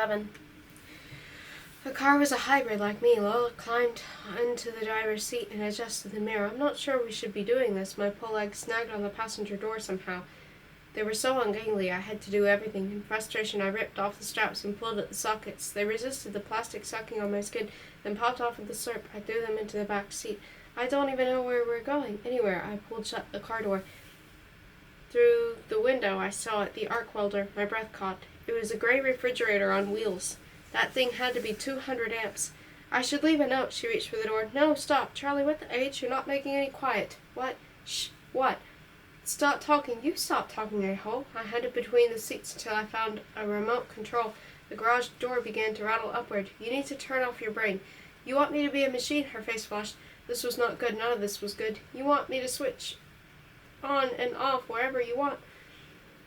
cabin. The car was a hybrid like me. Lola climbed into the driver's seat and adjusted the mirror. I'm not sure we should be doing this. My pole leg snagged on the passenger door somehow. They were so ungainly I had to do everything. In frustration, I ripped off the straps and pulled at the sockets. They resisted the plastic sucking on my skin, then popped off with the slurp. I threw them into the back seat. I don't even know where we're going. Anywhere. I pulled shut the car door. Through the window, I saw it, the arc welder. My breath caught. It was a gray refrigerator on wheels. That thing had to be 200 amps. I should leave a note. She reached for the door. No, stop. Charlie, what the H? You're not making any quiet. What? Shh. What? Stop talking. You stop talking, a-hole. I hunted between the seats until I found a remote control. The garage door began to rattle upward. You need to turn off your brain. You want me to be a machine? Her face flushed. This was not good. None of this was good. You want me to switch on and off wherever you want.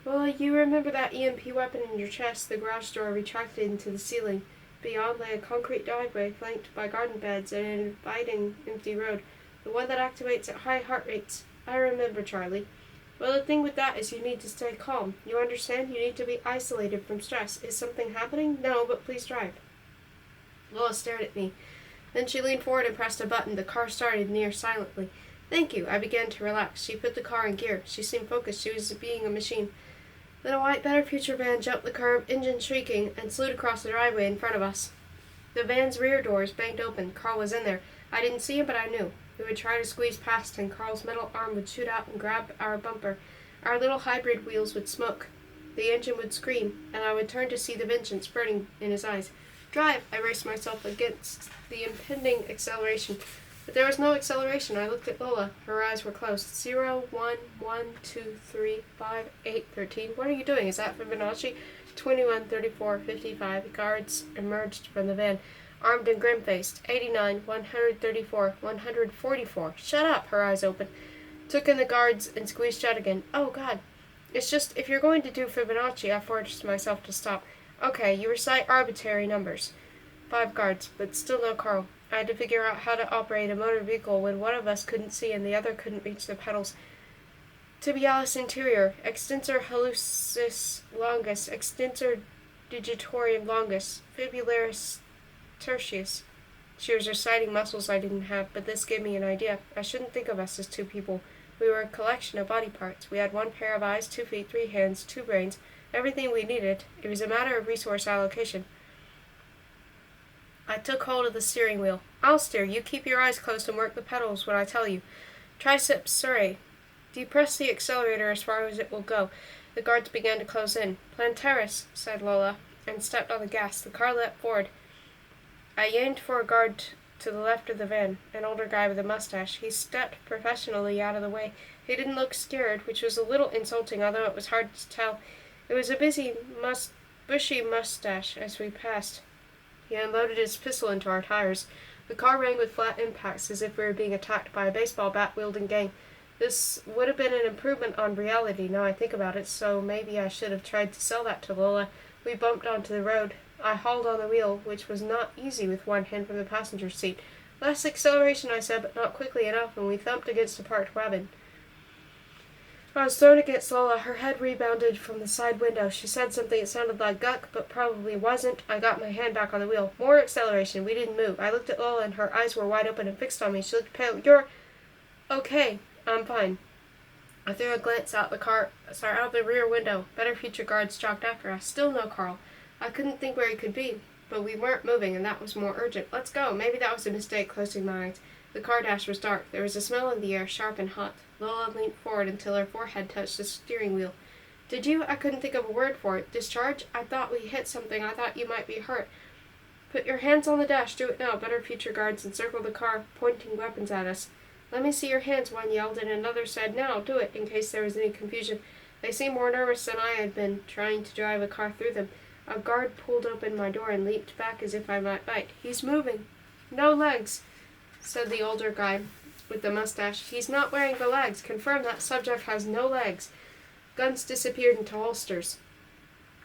Well, you remember that EMP weapon in your chest. The garage door retracted into the ceiling. Beyond lay a concrete driveway flanked by garden beds and an inviting empty road. The one that activates at high heart rates. I remember, Charlie. Well, the thing with that is you need to stay calm. You understand? You need to be isolated from stress. Is something happening? No, but please drive. Lola stared at me. Then she leaned forward and pressed a button. The car started near silently. Thank you. I began to relax. She put the car in gear. She seemed focused. She was being a machine. Then a white Better Future van jumped the curb, engine shrieking, and slewed across the driveway in front of us. The van's rear doors banged open. Carl was in there. I didn't see him, but I knew. We would try to squeeze past, and Carl's metal arm would shoot out and grab our bumper. Our little hybrid wheels would smoke. The engine would scream, and I would turn to see the vengeance burning in his eyes. Drive! I braced myself against the impending acceleration. But there was no acceleration. I looked at Lola. Her eyes were closed. 0, 1, 1, 2, 3, 5, 8, 13. What are you doing? Is that Fibonacci? 21, 34, 55. The guards emerged from the van, armed and grim-faced. 89, 134, 144. Shut up! Her eyes opened. Took in the guards and squeezed shut again. Oh, God. It's just, if you're going to do Fibonacci, I forced myself to stop. Okay, you recite arbitrary numbers. 5 guards, but still no Carl. I had to figure out how to operate a motor vehicle when one of us couldn't see and the other couldn't reach the pedals. Tibialis anterior, extensor hallucis longus, extensor digitorum longus, fibularis tertius. She was reciting muscles I didn't have, but this gave me an idea. I shouldn't think of us as 2 people. We were a collection of body parts. We had 1 pair of eyes, 2 feet, 3 hands, 2 brains, everything we needed. It was a matter of resource allocation. I took hold of the steering wheel. I'll steer. You keep your eyes closed and work the pedals when I tell you. Triceps surae. Depress the accelerator as far as it will go. The guards began to close in. Plantaris, said Lola, and stepped on the gas. The car leapt forward. I aimed for a guard to the left of the van, an older guy with a mustache. He stepped professionally out of the way. He didn't look scared, which was a little insulting, although it was hard to tell. It was a bushy mustache as we passed. He unloaded his pistol into our tires. The car rang with flat impacts as if we were being attacked by a baseball bat-wielding gang. This would have been an improvement on reality, now I think about it, so maybe I should have tried to sell that to Lola. We bumped onto the road. I hauled on the wheel, which was not easy with one hand from the passenger seat. Less acceleration, I said, but not quickly enough, and we thumped against a parked wagon. I was thrown against Lola. Her head rebounded from the side window. She said something that sounded like guck, but probably wasn't. I got my hand back on the wheel. More acceleration. We didn't move. I looked at Lola, and her eyes were wide open and fixed on me. She looked pale. You're okay. I'm fine. I threw a glance out the rear window. Better Future guards jogged after us. Still no Carl. I couldn't think where he could be, but we weren't moving, and that was more urgent. Let's go. Maybe that was a mistake, closing my eyes. The car dash was dark. There was a smell in the air, sharp and hot. Lola leaned forward until her forehead touched the steering wheel. Did you? I couldn't think of a word for it. Discharge? I thought we hit something. I thought you might be hurt. Put your hands on the dash. Do it now. Better Future guards encircled the car, pointing weapons at us. Let me see your hands, one yelled, and another said, now, do it, in case there was any confusion. They seemed more nervous than I had been, trying to drive a car through them. A guard pulled open my door and leaped back as if I might bite. He's moving. No legs, said the older guy with the mustache. He's not wearing the legs. Confirm that subject has no legs. Guns disappeared into holsters.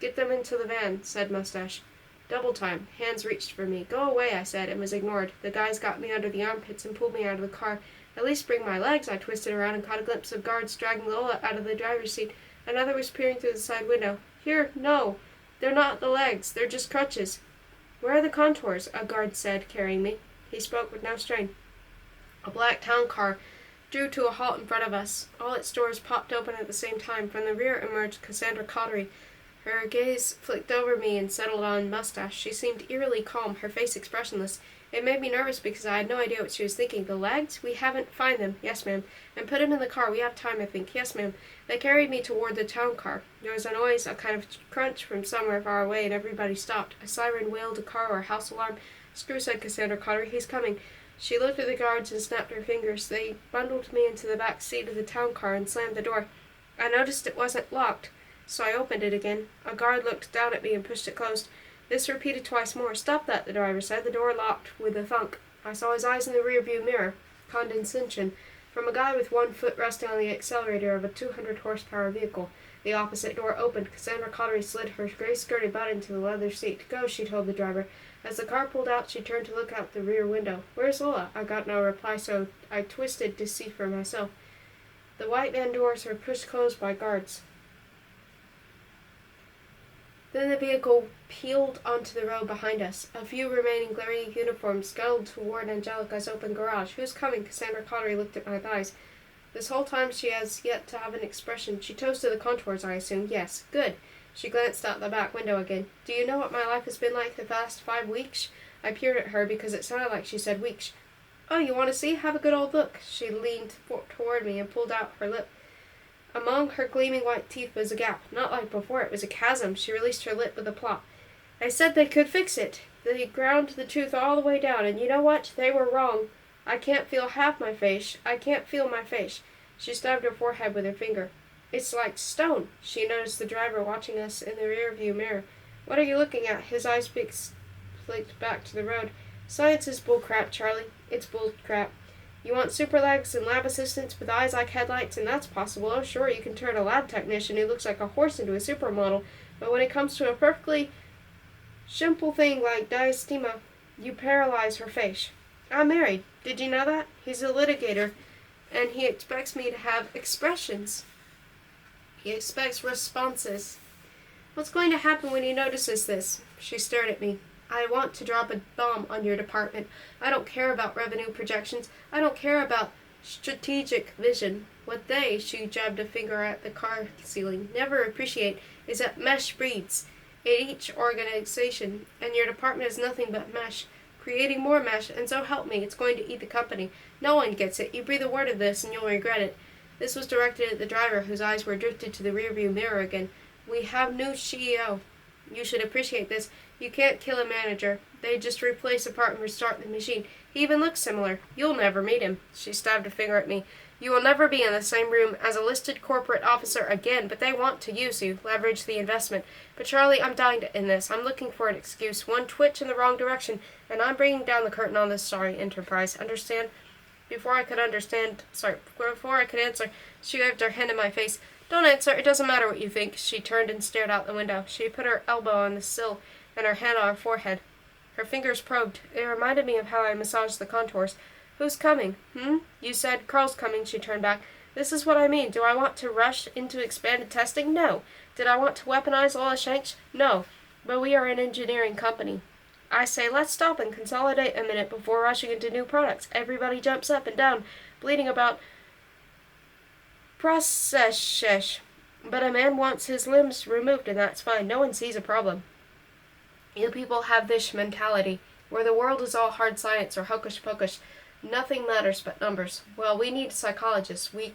Get them into the van, said Mustache. Double time. Hands reached for me. Go away, I said, and was ignored. The guys got me under the armpits and pulled me out of the car. At least bring my legs. I twisted around and caught a glimpse of guards dragging Lola out of the driver's seat. Another was peering through the side window. Here, no. They're not the legs, they're just crutches. Where are the contours? A guard said, carrying me. He spoke with no strain. A black town car drew to a halt in front of us. All its doors popped open at the same time. From the rear emerged Cassandra Cottery. Her gaze flicked over me and settled on mustache. She seemed eerily calm, her face expressionless. It made me nervous because I had no idea what she was thinking. The legs? We haven't. Find them. Yes, ma'am. And put them in the car. We have time, I think. Yes, ma'am. They carried me toward the town car. There was a noise, a kind of crunch from somewhere far away, and everybody stopped. A siren wailed, a car or a house alarm. Screw, said Cassandra Cottery. He's coming. She looked at the guards and snapped her fingers. They bundled me into the back seat of the town car and slammed the door. I noticed it wasn't locked, so I opened it again. A guard looked down at me and pushed it closed. This repeated twice more. Stop that, the driver said. The door locked with a thunk. I saw his eyes in the rear-view mirror. Condescension. From a guy with one foot resting on the accelerator of a 200-horsepower vehicle. The opposite door opened. Cassandra Cottery slid her gray-skirted butt into the leather seat. Go, she told the driver. As the car pulled out, she turned to look out the rear window. Where's Lola? I got no reply, so I twisted to see for myself. The white van doors were pushed closed by guards. Then the vehicle peeled onto the road behind us. A few remaining glaring uniforms scuttled toward Angelica's open garage. Who's coming? Cassandra Cottery looked at my thighs. This whole time she has yet to have an expression. She toasted the contours, I assume. Yes. Good. She glanced out the back window again. Do you know what my life has been like the past 5 weeks? I peered at her because it sounded like she said weeks. Oh, you want to see? Have a good old look. She leaned toward me and pulled out her lip. Among her gleaming white teeth was a gap. Not like before, it was a chasm. She released her lip with a plop. I said they could fix it. They ground the tooth all the way down, and you know what? They were wrong. I can't feel half my face. I can't feel my face. She stabbed her forehead with her finger. It's like stone. She noticed the driver watching us in the rear-view mirror. What are you looking at? His eyes flicked back to the road. Science is bullcrap, Charlie. It's bullcrap. You want super legs and lab assistants with eyes like headlights, and that's possible. Oh, sure, you can turn a lab technician who looks like a horse into a supermodel, but when it comes to a perfectly simple thing like diastema, you paralyze her face. I'm married. Did you know that? He's a litigator, and he expects me to have expressions. He expects responses. What's going to happen when he notices this? She stared at me. I want to drop a bomb on your department. I don't care about revenue projections. I don't care about strategic vision. What they, she jabbed a finger at the car ceiling, never appreciate is that mesh breeds in each organization, and your department is nothing but mesh, creating more mesh, and so help me, it's going to eat the company. No one gets it. You breathe a word of this and you'll regret it. This was directed at the driver, whose eyes were drifted to the rearview mirror again. We have new CEO. You should appreciate this. You can't kill a manager. They just replace a part and restart the machine. He even looks similar. You'll never meet him. She stabbed a finger at me. You will never be in the same room as a listed corporate officer again, but they want to use you, leverage the investment. But Charlie, I'm dying to end this. I'm looking for an excuse, one twitch in the wrong direction, and I'm bringing down the curtain on this sorry enterprise. Understand? Before I could answer, she waved her hand in my face. Don't answer. It doesn't matter what you think. She turned and stared out the window. She put her elbow on the sill and her hand on her forehead. Her fingers probed. It reminded me of how I massaged the contours. Who's coming? You said Carl's coming, she turned back. This is what I mean. Do I want to rush into expanded testing? No. Did I want to weaponize Lola Shanks? No. But we are an engineering company. I say, let's stop and consolidate a minute before rushing into new products. Everybody jumps up and down, bleating about process. But a man wants his limbs removed, and that's fine. No one sees a problem. You people have this mentality, where the world is all hard science or hocus pocus. Nothing matters but numbers. Well, we need psychologists. We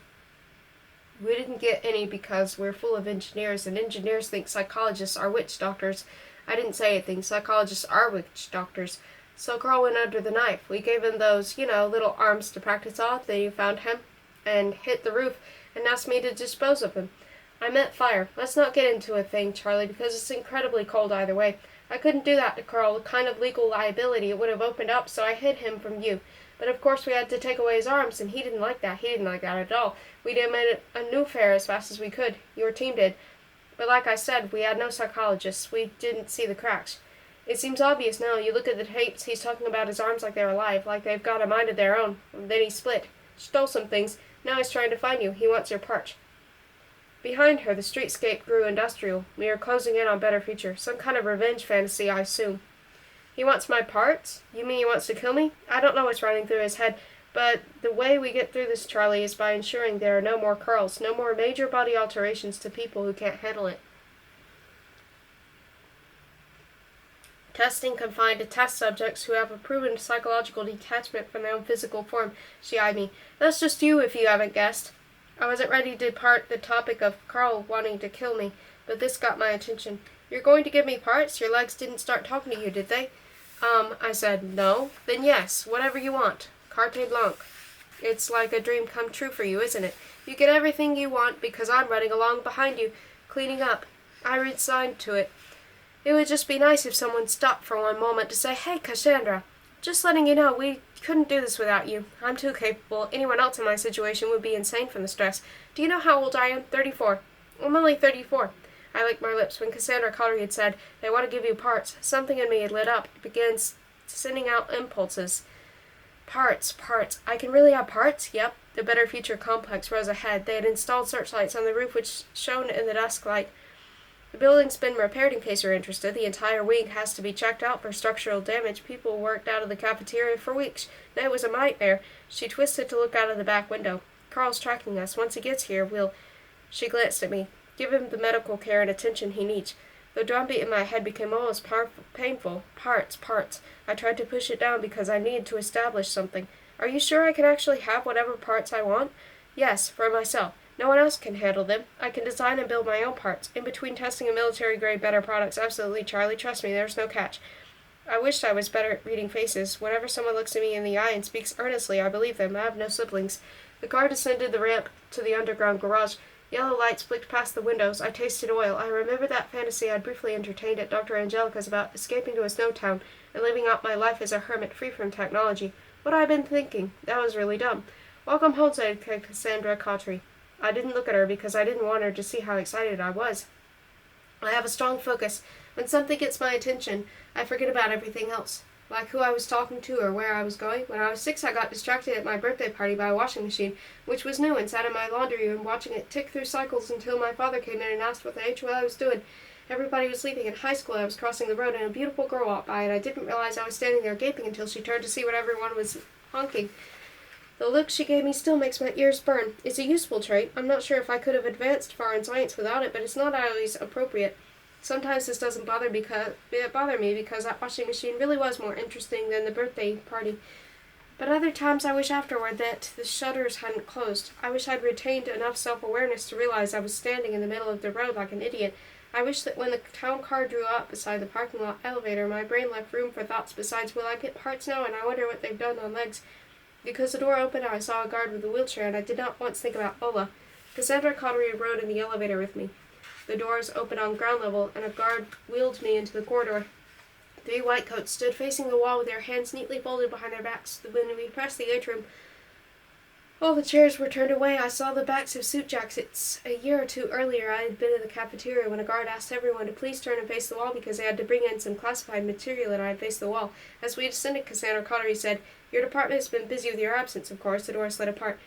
didn't get any because we're full of engineers, and engineers think psychologists are witch doctors. I didn't say anything. Psychologists are witch doctors. So Carl went under the knife. We gave him those, little arms to practice on. Then he found him and hit the roof and asked me to dispose of him. I meant fire. Let's not get into a thing, Charlie, because it's incredibly cold either way. I couldn't do that to Carl. The kind of legal liability it would have opened up, so I hid him from you. But of course we had to take away his arms, and he didn't like that. He didn't like that at all. We demanded a new affair as fast as we could. Your team did. But like I said, we had no psychologists. We didn't see the cracks. It seems obvious now. You look at the tapes, he's talking about his arms like they're alive, like they've got a mind of their own. Then he split. Stole some things. Now he's trying to find you. He wants your part. Behind her, the streetscape grew industrial. We are closing in on better future. Some kind of revenge fantasy, I assume. He wants my parts? You mean he wants to kill me? I don't know what's running through his head, but the way we get through this, Charlie, is by ensuring there are no more curls, no more major body alterations to people who can't handle it. Testing confined to test subjects who have a proven psychological detachment from their own physical form, she eyed me. That's just you, if you haven't guessed. I wasn't ready to part the topic of Carl wanting to kill me, but this got my attention. You're going to give me parts? Your legs didn't start talking to you, did they? I said, no. Then yes, whatever you want. Carte blanche. It's like a dream come true for you, isn't it? You get everything you want because I'm running along behind you, cleaning up. I resigned to it. It would just be nice if someone stopped for one moment to say, Hey, Cassandra, just letting you know, we couldn't do this without you. I'm too capable. Anyone else in my situation would be insane from the stress. Do you know how old I am? 34. I'm only 34. I licked my lips when Cassandra Collery had said, They want to give you parts. Something in me had lit up. It began sending out impulses. Parts. I can really have parts? Yep. The Better Future complex rose ahead. They had installed searchlights on the roof which shone in the dusk light. The building's been repaired in case you're interested. The entire wing has to be checked out for structural damage. People worked out of the cafeteria for weeks. It was a nightmare. She twisted to look out of the back window. Carl's tracking us. Once he gets here, we'll... She glanced at me. Give him the medical care and attention he needs. The drumbeat in my head became almost painful. Parts. I tried to push it down because I needed to establish something. Are you sure I can actually have whatever parts I want? Yes, for myself. No one else can handle them. I can design and build my own parts. In between testing and military-grade better products, absolutely, Charlie. Trust me, there's no catch. I wished I was better at reading faces. Whenever someone looks at me in the eye and speaks earnestly, I believe them. I have no siblings. The car descended the ramp to the underground garage. Yellow lights flicked past the windows. I tasted oil. I remembered that fantasy I'd briefly entertained at Dr. Angelica's about escaping to a snow town and living out my life as a hermit free from technology. What I'd been thinking. That was really dumb. Welcome home, said Cassandra Collery. I didn't look at her because I didn't want her to see how excited I was. I have a strong focus. When something gets my attention, I forget about everything else. Like who I was talking to or where I was going. When I was 6, I got distracted at my birthday party by a washing machine, which was new, and sat in my laundry room watching it tick through cycles until my father came in and asked what the H I was doing. Everybody was leaving. In high school, I was crossing the road and a beautiful girl walked by, and I didn't realize I was standing there gaping until she turned to see what everyone was honking. The look she gave me still makes my ears burn. It's a useful trait. I'm not sure if I could have advanced far in science without it, but it's not always appropriate. Sometimes this doesn't bother me because that washing machine really was more interesting than the birthday party. But other times I wish afterward that the shutters hadn't closed. I wish I'd retained enough self-awareness to realize I was standing in the middle of the road like an idiot. I wish that when the town car drew up beside the parking lot elevator, my brain left room for thoughts besides, will I get parts now, and I wonder what they've done on legs. Because the door opened, I saw a guard with a wheelchair, and I did not once think about Ola. Cassandra Collery rode in the elevator with me. The doors opened on ground level, and a guard wheeled me into the corridor. 3 whitecoats stood facing the wall with their hands neatly folded behind their backs. When we passed the atrium, all the chairs were turned away. I saw the backs of suit jackets. A year or 2 earlier, I had been in the cafeteria when a guard asked everyone to please turn and face the wall because they had to bring in some classified material, and I had faced the wall. As we descended, Cassandra Collery said, Your department has been busy with your absence, of course. The door slid apart.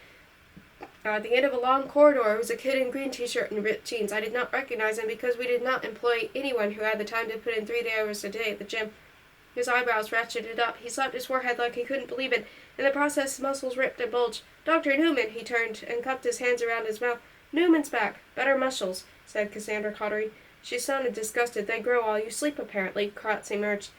At the end of a long corridor was a kid in green t-shirt and ripped jeans. I did not recognize him because we did not employ anyone who had the time to put in 3 hours a day at the gym. His eyebrows ratcheted up. He slapped his forehead like he couldn't believe it. In the process, his muscles ripped and bulged. Dr. Newman, he turned and cupped his hands around his mouth. Newman's back. Better muscles, said Cassandra Collery. She sounded disgusted. They grow while you sleep, apparently. Kratz emerged.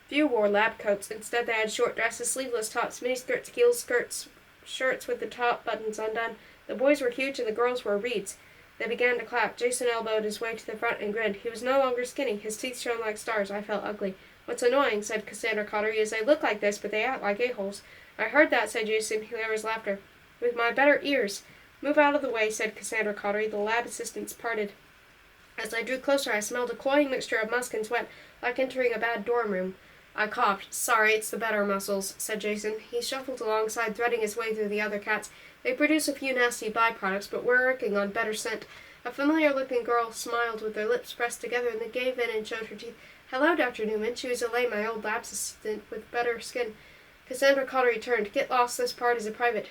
Few wore lab coats. Instead, they had short dresses, sleeveless tops, miniskirts, heels, skirts, shirts with the top buttons undone. The boys were huge and the girls were reeds. They began to clap. Jason elbowed his way to the front and grinned. He was no longer skinny. His teeth shone like stars. I felt ugly. What's annoying, said Cassandra Collery, is they look like this, but they act like a-holes. I heard that, said Jason. There was laughter. With my better ears. Move out of the way, said Cassandra Collery. The lab assistants parted. As I drew closer, I smelled a cloying mixture of musk and sweat, like entering a bad dorm room. I coughed. Sorry, it's the better muscles, said Jason. He shuffled alongside, threading his way through the other cats. They produce a few nasty byproducts, but we're working on better scent. A familiar-looking girl smiled with their lips pressed together and then gave in and showed her teeth. Hello, Dr. Newman. She was Elaine, my old lab assistant with better skin. Cassandra Collery turned. Get lost. This part is a private.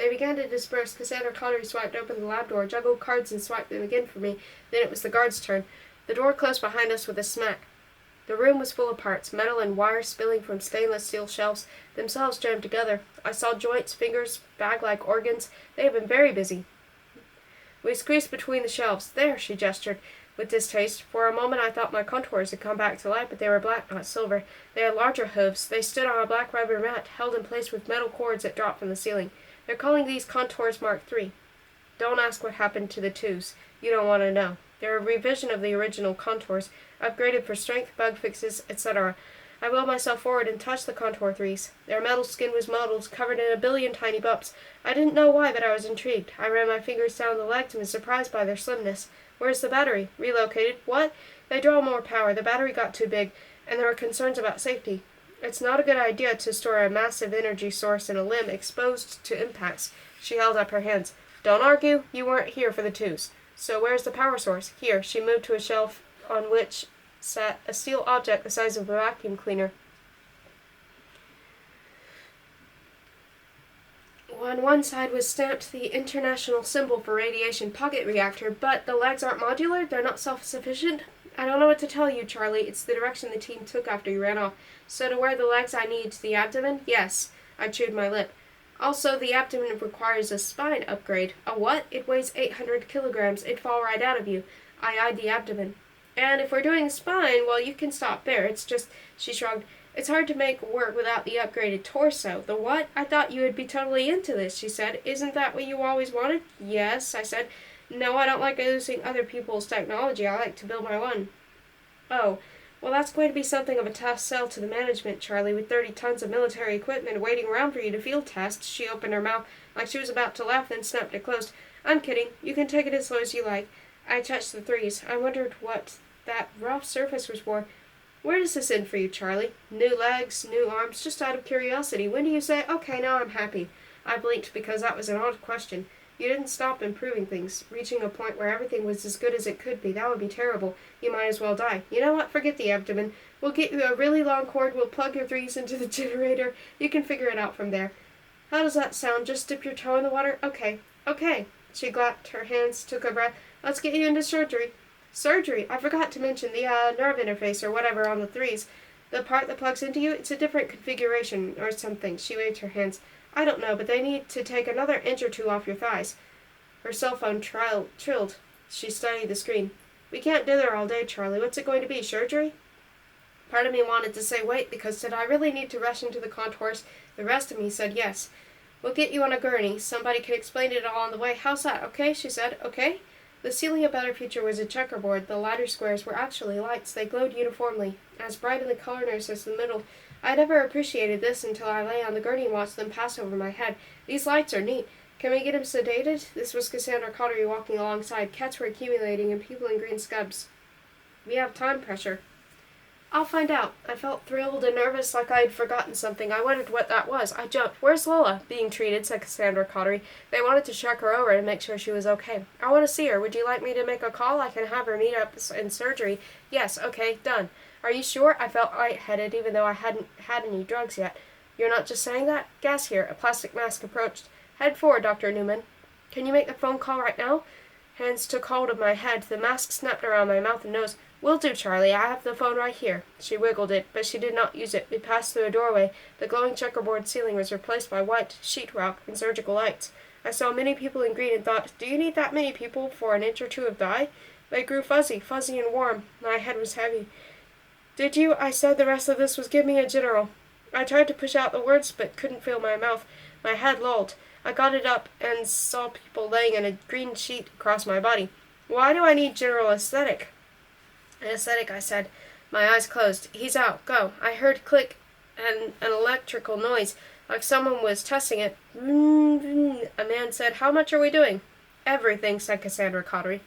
They began to disperse. Cassandra Connery swiped open the lab door, juggled cards, and swiped them again for me. Then it was the guard's turn. The door closed behind us with a smack. The room was full of parts, metal and wire spilling from stainless steel shelves, themselves jammed together. I saw joints, fingers, bag-like organs. They had been very busy. We squeezed between the shelves. There, she gestured, with distaste. For a moment I thought my contours had come back to life, but they were black, not silver. They had larger hooves. They stood on a black rubber mat, held in place with metal cords that dropped from the ceiling. They're calling these contours Mark III. Don't ask what happened to the twos. You don't want to know. They're a revision of the original contours, upgraded for strength, bug fixes, etc. I willed myself forward and touched the contour threes. Their metal skin was mottled, covered in a billion tiny bumps. I didn't know why, but I was intrigued. I ran my fingers down the legs and was surprised by their slimness. Where's the battery? Relocated. What? They draw more power. The battery got too big, and there were concerns about safety. It's not a good idea to store a massive energy source in a limb exposed to impacts. She held up her hands. Don't argue. You weren't here for the twos. So where's the power source? Here. She moved to a shelf on which sat a steel object the size of a vacuum cleaner. On one side was stamped the international symbol for radiation pocket reactor, but the legs aren't modular? They're not self-sufficient? I don't know what to tell you, Charlie. It's the direction the team took after you ran off. So to wear the legs I need the abdomen? Yes. I chewed my lip. Also, the abdomen requires a spine upgrade. A what? It weighs 800 kilograms. It'd fall right out of you. I eyed the abdomen. And if we're doing spine, well, you can stop there. It's just, she shrugged, it's hard to make work without the upgraded torso. The what? I thought you would be totally into this, she said. Isn't that what you always wanted? Yes, I said. No, I don't like using other people's technology. I like to build my own. Oh, well, that's going to be something of a tough sell to the management, Charlie, with 30 tons of military equipment waiting around for you to field test. She opened her mouth like she was about to laugh, then snapped it closed. I'm kidding. You can take it as slow as you like. I touched the threes. I wondered what that rough surface was for. Where does this end for you, Charlie? New legs, new arms, just out of curiosity. When do you say, okay, now I'm happy? I blinked because that was an odd question. You didn't stop improving things, reaching a point where everything was as good as it could be. That would be terrible. You might as well die. You know what? Forget the abdomen. We'll get you a really long cord. We'll plug your threes into the generator. You can figure it out from there. How does that sound? Just dip your toe in the water? Okay. Okay. She clapped her hands, took a breath. Let's get you into surgery. Surgery? I forgot to mention the nerve interface or whatever on the threes. The part that plugs into you, it's a different configuration or something. She waved her hands. I don't know, but they need to take another inch or two off your thighs. Her cell phone trilled. She studied the screen. We can't dither all day, Charlie. What's it going to be, surgery? Part of me wanted to say wait, because did I really need to rush into the contours? The rest of me said yes. We'll get you on a gurney. Somebody can explain it all on the way. How's that, okay? She said. Okay? The ceiling of Better Future was a checkerboard. The lighter squares were actually lights. They glowed uniformly, as bright in the corners as the middle. I never appreciated this until I lay on the gurney and watched them pass over my head. These lights are neat. Can we get him sedated? This was Cassandra Connery walking alongside. Cats were accumulating and people in green scubs. We have time pressure. I'll find out. I felt thrilled and nervous, like I had forgotten something. I wondered what that was. I jumped. Where's Lola? Being treated, said Cassandra Connery. They wanted to check her over and make sure she was okay. I want to see her. Would you like me to make a call? I can have her meet up in surgery. Yes, okay, done. Are you sure? I felt lightheaded, even though I hadn't had any drugs yet. You're not just saying that? Gas here. A plastic mask approached. Head forward, Dr. Newman. Can you make the phone call right now? Hands took hold of my head. The mask snapped around my mouth and nose. Will do, Charlie. I have the phone right here. She wiggled it, but she did not use it. We passed through a doorway. The glowing checkerboard ceiling was replaced by white sheetrock and surgical lights. I saw many people in green and thought, do you need that many people for an inch or two of dye? They grew fuzzy and warm. My head was heavy. Did you? I said the rest of this was give me a general. I tried to push out the words, but couldn't feel my mouth. My head lolled. I got it up and saw people laying in a green sheet across my body. Why do I need general aesthetic? Anesthetic, I said. My eyes closed. He's out. Go. I heard click and an electrical noise, like someone was testing it. A man said, how much are we doing? Everything, said Cassandra Connery.